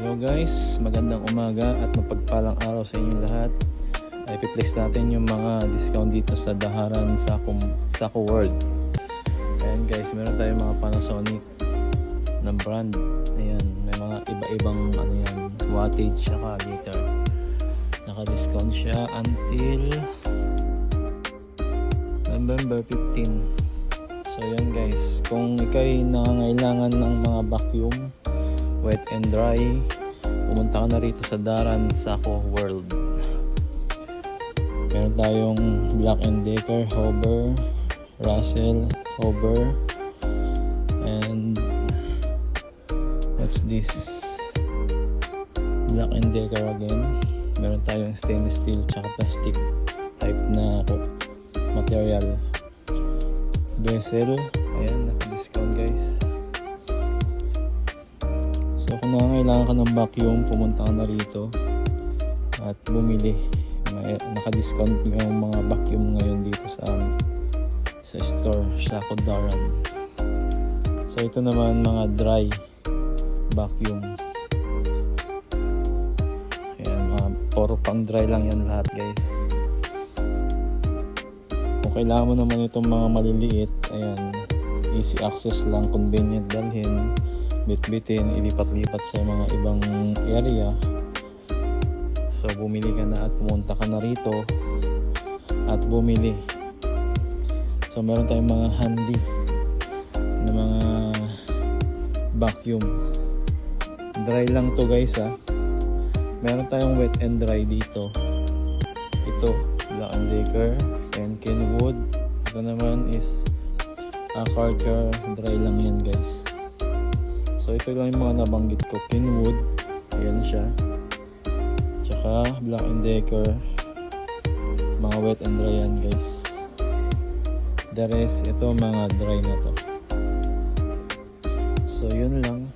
Hello guys, magandang umaga at mapagpalang araw sa inyong lahat. I-flex natin yung mga discount dito sa Daharan Saco World. Ayan guys, meron tayong mga Panasonic na brand. Ayan, may mga iba-ibang ano yan, wattage saka liter. Naka-discount siya until November 15. So ayan guys, kung ikaw'y nangangailangan ng mga vacuum, wet and dry, pumunta ka na rito sa Daharan Saco World. Meron tayong Black & Decker, Hover, Russell, Hover, and what's this? Black & Decker again. Meron tayong stainless steel tsaka plastic type na material. Vessel, ayan, naka-discount guys. So kung nangangailangan ka ng vacuum, pumunta ka na rito at bumili. Naka-discount yung mga vacuum ngayon dito sa store Saco Daharan. So ito naman mga dry vacuum. Ayan, puro pang dry lang yan lahat guys. Kung kailangan mo naman itong mga maliliit, ayan, easy access lang, convenient dalhin, bitbitin, ilipat-lipat sa mga ibang area. So bumili ka na at pumunta ka na rito at bumili. So meron tayong mga handy na mga vacuum. Dry lang to guys ha. Meron tayong wet and dry dito. Ito, Black & Decker and Kenwood. Ito naman is Carter, dry lang yan guys. So ito lang yung mga nabanggit ko. Kenwood, ayan siya. Tsaka Black & Decker, mga wet and dry yan guys. The rest, ito mga dry na to. So yun lang.